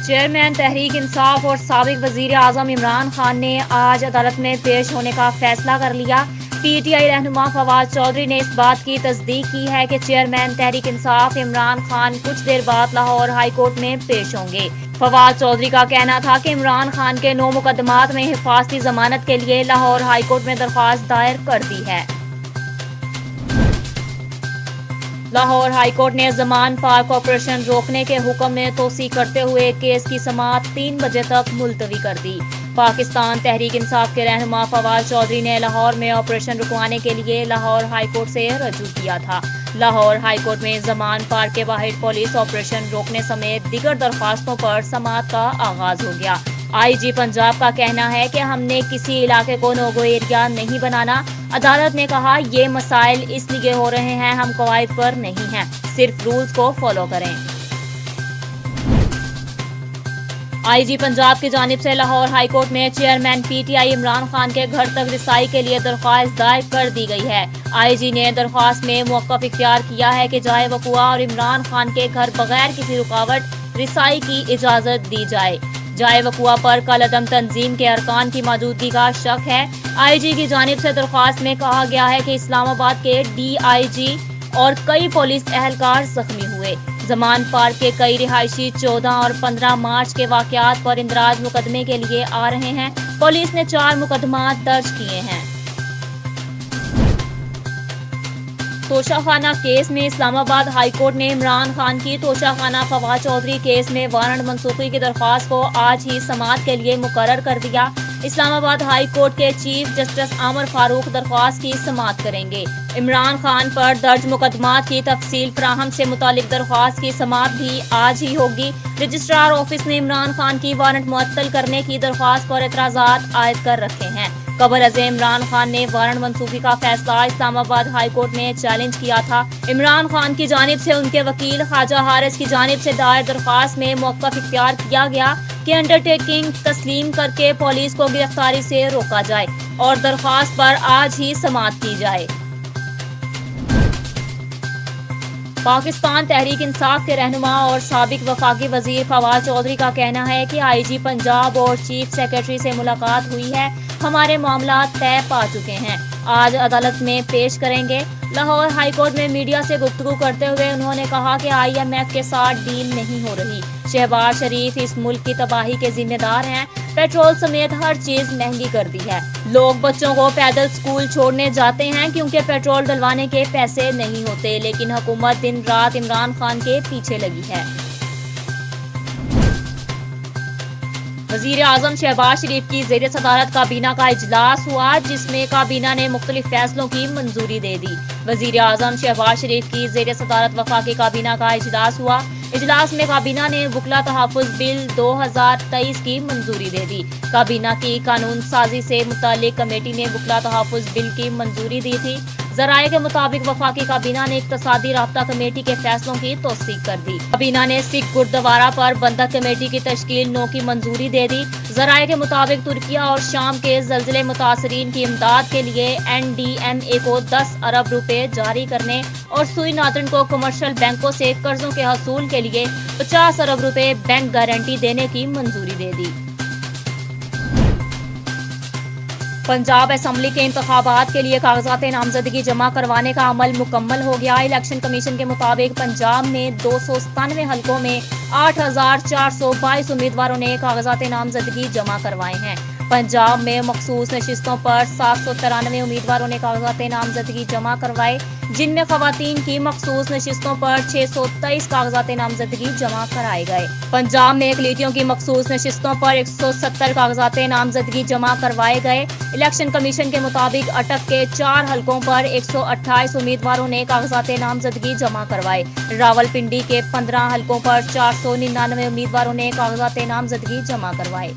Chairman Tehreek Insaf اور سابق وزیر اعظم عمران خان نے آج عدالت میں پیش ہونے کا فیصلہ کر لیا۔ پی ٹی آئی رہنما فواد چودھری نے اس بات کی تصدیق کی ہے کہ چیئرمین تحریک انصاف عمران خان کچھ دیر بعد لاہور ہائی کورٹ میں پیش ہوں گے۔ فواد چودھری کا کہنا تھا کہ عمران خان کے 9 مقدمات میں حفاظتی ضمانت کے لیے لاہور ہائی کورٹ میں درخواست دائر کر دی ہے۔ لاہور ہائی کورٹ نے زمان پارک آپریشن روکنے کے حکم میں توسیع کرتے ہوئے کیس کی سماعت 3 بجے تک ملتوی کر دی۔ پاکستان تحریک انصاف کے رہنما فواد چودھری نے لاہور میں آپریشن رکوانے کے لیے لاہور ہائی کورٹ سے رجوع کیا تھا۔ لاہور ہائی کورٹ میں زمان پارک کے باہر پولیس آپریشن روکنے سمیت دیگر درخواستوں پر سماعت کا آغاز ہو گیا۔ آئی جی پنجاب کا کہنا ہے کہ ہم نے کسی علاقے کو نو گو ایریا نہیں بنانا۔ عدالت نے کہا یہ مسائل اس لیے ہو رہے ہیں، ہم قواعد پر نہیں ہیں، صرف رولز کو فالو کریں۔ آئی جی پنجاب کی جانب سے لاہور ہائی کورٹ میں chairman P T I Imran Khan کے گھر تک رسائی کے لیے درخواست دائر کر دی گئی ہے۔ آئی جی نے درخواست میں موقف اختیار کیا ہے کہ جائے وقوع اور عمران خان کے گھر بغیر کسی رکاوٹ رسائی کی اجازت دی جائے۔ جائے وقوع پر کالعدم تنظیم کے ارکان کی موجودگی کا شک ہے۔ آئی جی کی جانب سے درخواست میں کہا گیا ہے کہ اسلام آباد کے ڈی آئی جی اور کئی پولیس اہلکار زخمی ہوئے۔ زمان پارک کے کئی رہائشی 14 اور 15 مارچ کے واقعات پر اندراج مقدمے کے لیے آ رہے ہیں۔ پولیس نے 4 مقدمات درج کیے ہیں۔ توشہ خانہ کیس میں اسلام آباد ہائی کورٹ نے عمران خان کی توشہ خانہ فواد چودھری کیس میں وارنٹ منسوخی کی درخواست کو آج ہی سماعت کے لیے مقرر کر دیا۔ اسلام آباد ہائی کورٹ کے چیف جسٹس عامر فاروق درخواست کی سماعت کریں گے۔ عمران خان پر درج مقدمات کی تفصیل فراہم سے متعلق درخواست کی سماعت بھی آج ہی ہوگی۔ رجسٹرار آفس نے عمران خان کی وارنٹ معطل کرنے کی درخواست پر اعتراضات عائد کر رکھے ہیں۔ قبل ازیں عمران خان نے وارنٹ منسوخی کا فیصلہ اسلام آباد ہائی کورٹ میں چیلنج کیا تھا۔ عمران خان کی جانب سے ان کے وکیل خواجہ حارث کی جانب سے دائر درخواست میں موقف اختیار کیا گیا کہ انڈرٹیکنگ تسلیم کر کے پولیس کو گرفتاری سے روکا جائے اور درخواست پر آج ہی سماعت کی جائے۔ پاکستان تحریک انصاف کے رہنما اور سابق وفاقی وزیر فواد چودھری کا کہنا ہے کہ آئی جی پنجاب اور چیف سیکرٹری سے ملاقات ہوئی ہے، ہمارے معاملات طے پا چکے ہیں، آج عدالت میں پیش کریں گے۔ لاہور ہائی کورٹ میں میڈیا سے گفتگو کرتے ہوئے انہوں نے کہا کہ آئی ایم ایف کے ساتھ ڈیل نہیں ہو رہی۔ شہباز شریف اس ملک کی تباہی کے ذمہ دار ہیں، پیٹرول سمیت ہر چیز مہنگی کر دی ہے۔ لوگ بچوں کو پیدل سکول چھوڑنے جاتے ہیں کیونکہ پیٹرول ڈلوانے کے پیسے نہیں ہوتے، لیکن حکومت دن رات عمران خان کے پیچھے لگی ہے۔ وزیر اعظم شہباز شریف کی زیر صدارت کابینہ کا اجلاس ہوا، جس میں کابینہ نے مختلف فیصلوں کی منظوری دے دی۔ وزیر اعظم شہباز شریف کی زیر صدارت وفاقی کابینہ کا اجلاس ہوا۔ اجلاس میں کابینہ نے وکلا تحفظ بل 2023 کی منظوری دے دی۔ کابینہ کی قانون سازی سے متعلق کمیٹی نے وکلا تحفظ بل کی منظوری دی تھی۔ ذرائع کے مطابق وفاقی کابینہ نے اقتصادی رابطہ کمیٹی کے فیصلوں کی توثیق کر دی۔ کابینہ نے سکھ گردوارہ پر بندک کمیٹی کی تشکیل 9 کی منظوری دے دی۔ ذرائع کے مطابق ترکیہ اور شام کے زلزلے متاثرین کی امداد کے لیے این ڈی ایم اے کو 10 ارب روپے جاری کرنے اور سوئی ناردرن کو کمرشل بینکوں سے قرضوں کے حصول کے لیے 50 ارب روپے بینک گارنٹی دینے کی منظوری دے دی۔ پنجاب اسمبلی کے انتخابات کے لیے کاغذات نامزدگی جمع کروانے کا عمل مکمل ہو گیا۔ الیکشن کمیشن کے مطابق پنجاب میں 297 حلقوں میں 8422 امیدواروں نے کاغذات نامزدگی جمع کروائے ہیں۔ پنجاب میں مخصوص نشستوں پر 793 امیدواروں نے کاغذات نامزدگی جمع کروائے، جن میں خواتین کی مخصوص نشستوں پر 623 کاغذات نامزدگی جمع کرائے گئے۔ پنجاب میں اقلیتوں کی مخصوص نشستوں پر 170 کاغذات نامزدگی جمع کروائے گئے۔ الیکشن کمیشن کے مطابق اٹک کے 4 حلقوں پر 128 امیدواروں نے کاغذات نامزدگی جمع کروائے۔ راولپنڈی کے 15 حلقوں پر 499 امیدواروں نے کاغذات نامزدگی جمع کروائے۔